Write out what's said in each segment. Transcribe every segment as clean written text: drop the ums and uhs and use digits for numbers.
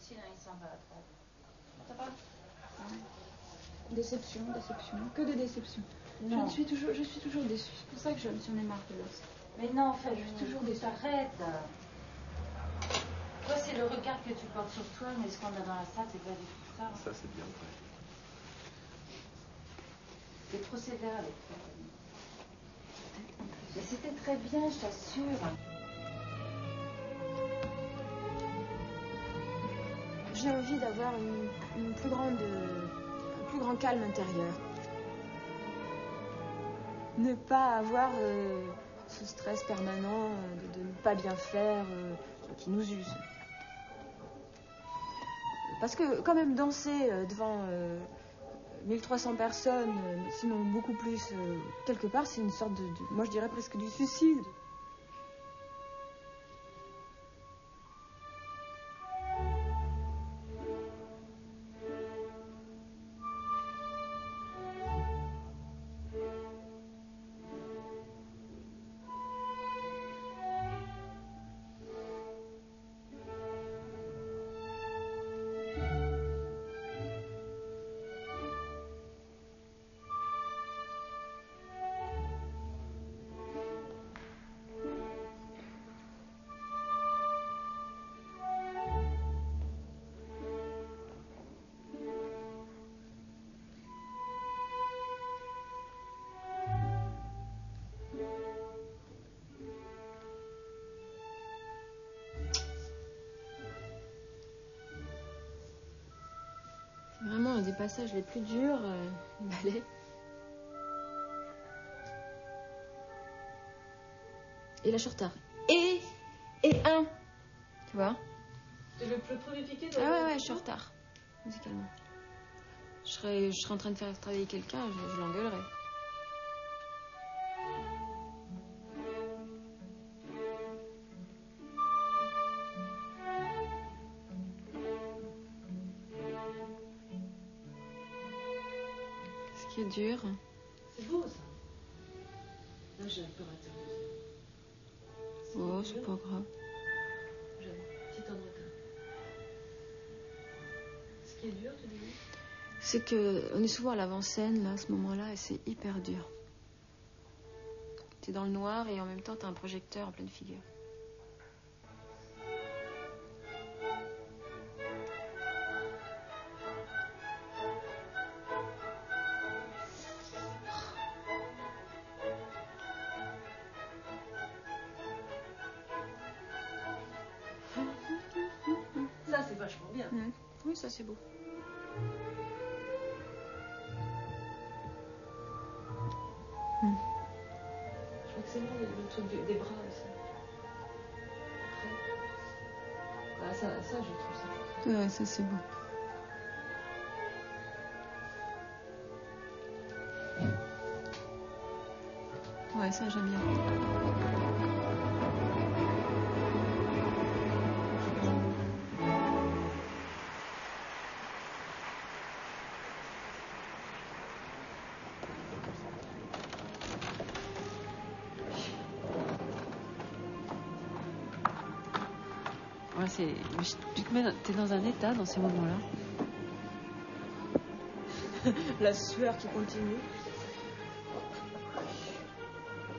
Lucille, il s'en va à 3. Ça va? Déception, déception, que des déceptions. Non. Je suis toujours déçue. C'est pour ça que j'en ai marre de l'os. Mais non, en fait, je suis toujours déçue. Arrête. Toi, c'est le regard que tu portes sur toi, mais ce qu'on a dans la salle, c'est pas du tout ça. Ça, c'est bien vrai. T'es trop sévère avec toi. Mais c'était très bien, je t'assure. J'ai envie d'avoir un plus grand calme intérieur. Ne pas avoir ce stress permanent de ne pas bien faire qui nous use. Parce que quand même danser devant 1300 personnes, sinon beaucoup plus, quelque part, c'est une sorte moi je dirais presque du suicide. Vraiment un des passages les plus durs, le ballet. Et là, je suis en retard. Et un. Tu vois? C'est le plus prolifique de Ah ouais, je suis en retard, musicalement. Je serais en train de faire travailler quelqu'un, je l'engueulerais. Ce qui est dur. C'est beau, ça. Là, j'ai un peu raté. Oh, c'est pas grave. J'ai un petit temps de retard. Ce qui est dur, tu dis? C'est qu'on est souvent à l'avant-scène, là, à ce moment-là, et c'est hyper dur. T'es dans le noir et en même temps, t'as un projecteur en pleine figure. Ça, c'est vachement bien. Mmh. Oui, ça, c'est beau. Mmh. Je crois que c'est bon, le truc des bras aussi. Ah, ça, je trouve ça. Ouais, ça, c'est beau. Ouais, ça, j'aime bien. Ouais, tu te mets, t'es dans un état dans ces moments-là. La sueur qui continue.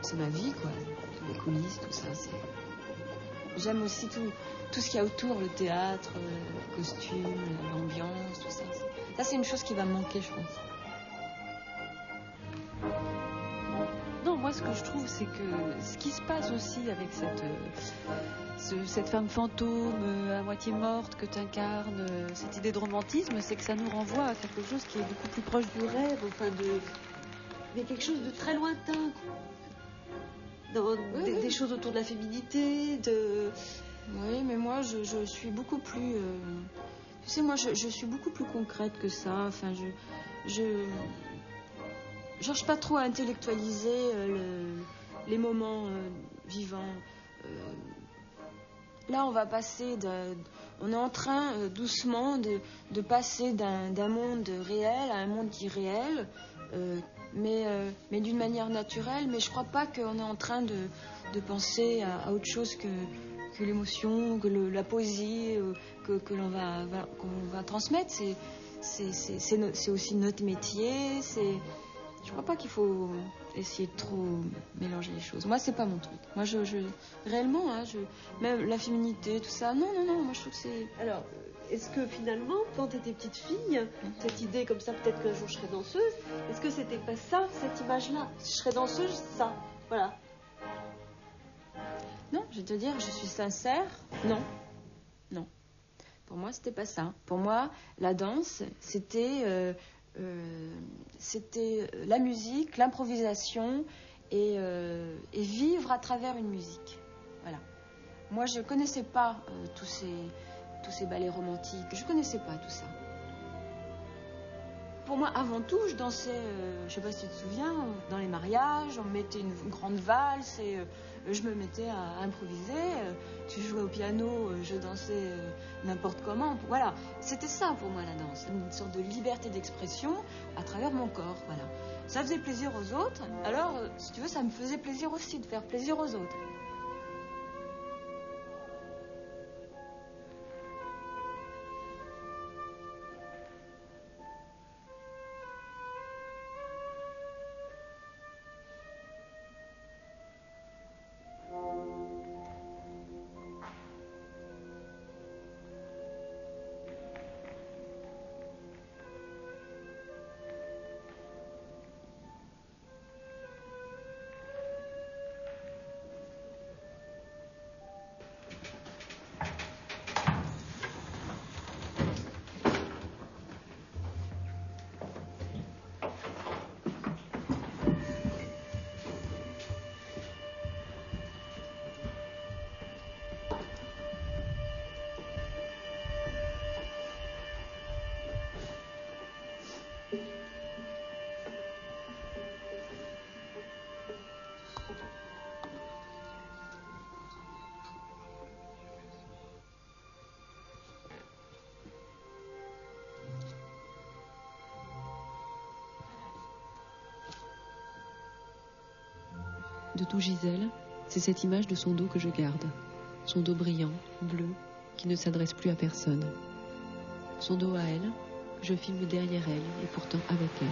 C'est ma vie, quoi. Les coulisses, tout ça, c'est... J'aime aussi tout ce qu'il y a autour, le théâtre, le costume, l'ambiance, tout ça. Ça, c'est une chose qui va me manquer, je pense. Non, moi, ce que je trouve, c'est que ce qui se passe aussi avec cette femme fantôme à moitié morte que tu incarnes, cette idée de romantisme, c'est que ça nous renvoie à quelque chose qui est beaucoup plus proche du rêve, enfin mais quelque chose de très lointain, quoi. Des choses autour de la féminité, Oui, mais moi, je suis beaucoup plus... Tu sais, moi, je suis beaucoup plus concrète que ça. Enfin, je cherche pas trop à intellectualiser les moments vivants. Là, on va passer on est en train doucement de passer d'un monde réel à un monde irréel, mais d'une manière naturelle. Mais je crois pas qu'on est en train de penser à autre chose que que l'émotion, que la poésie que l'on va transmettre, c'est aussi notre métier. Je crois pas qu'il faut essayer de trop mélanger les choses. Moi, c'est pas mon truc. Moi, réellement, hein, même la féminité, tout ça, non, moi je trouve que c'est... Alors, est-ce que finalement, quand tu étais petite fille, cette idée comme ça, peut-être qu'un jour je serai danseuse, est-ce que c'était pas ça, cette image-là? Si je serais danseuse, ça, voilà. Non, je vais te dire, je suis sincère, non. Pour moi, c'était pas ça. Pour moi, la danse, c'était la musique, l'improvisation et vivre à travers une musique. Voilà. Moi, je connaissais pas tous ces ballets romantiques. Je connaissais pas tout ça. Pour moi, avant tout, je dansais, je sais pas si tu te souviens, dans les mariages, on me mettait une grande valse et je me mettais à improviser. Tu jouais au piano, je dansais n'importe comment. Voilà, c'était ça pour moi la danse, une sorte de liberté d'expression à travers mon corps. Voilà, ça faisait plaisir aux autres. Alors, si tu veux, ça me faisait plaisir aussi de faire plaisir aux autres. De tout Gisèle, c'est cette image de son dos que je garde. Son dos brillant, bleu, qui ne s'adresse plus à personne. Son dos à elle, que je filme derrière elle et pourtant avec elle.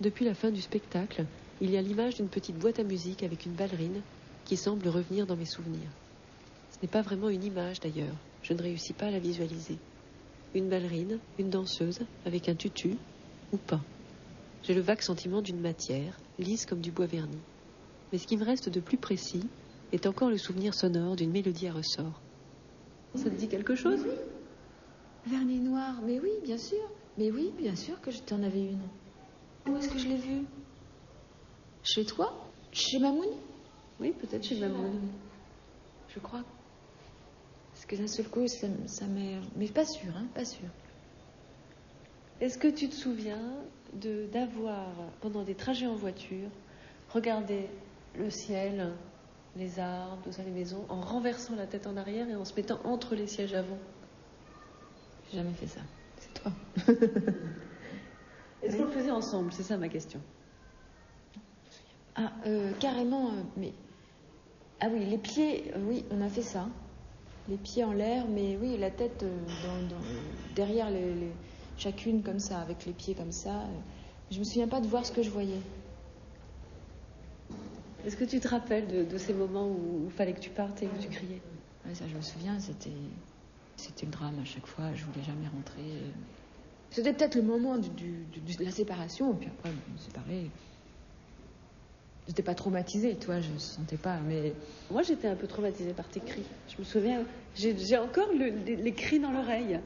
Depuis la fin du spectacle, il y a l'image d'une petite boîte à musique avec une ballerine qui semble revenir dans mes souvenirs. Ce n'est pas vraiment une image d'ailleurs, je ne réussis pas à la visualiser. Une ballerine, une danseuse, avec un tutu, ou pas. J'ai le vague sentiment d'une matière, lisse comme du bois verni. Mais ce qui me reste de plus précis est encore le souvenir sonore d'une mélodie à ressort. Ça te dit quelque chose? Oui. Vernis noir, mais oui, bien sûr. Mais oui, bien sûr que je t'en avais une. Où est-ce que je l'ai vue? Chez toi? Chez Mamoun? Oui, peut-être chez Mamoun. Je crois. Parce que d'un seul coup, ça m'est... Mais pas sûr, hein, pas sûr. Est-ce que tu te souviens d'avoir, pendant des trajets en voiture, regardé le ciel, les arbres, tout ça, les maisons, en renversant la tête en arrière et en se mettant entre les sièges avant? J'ai jamais fait ça. C'est toi. Est-ce qu'on le faisait ensemble? C'est ça ma question. Ah, carrément, mais... Ah oui, les pieds, oui, on a fait ça. Les pieds en l'air, mais oui, la tête derrière chacune comme ça, avec les pieds comme ça. Je me souviens pas de voir ce que je voyais. Est-ce que tu te rappelles de ces moments où il fallait que tu partes et où tu criais? Oui, ça je me souviens, c'était le drame à chaque fois, je voulais jamais rentrer. C'était peut-être le moment de la séparation, et puis après, on s'est séparés. J'étais pas traumatisée, toi, je sentais pas, mais... Moi, j'étais un peu traumatisée par tes cris. Je me souviens, j'ai encore les cris dans l'oreille.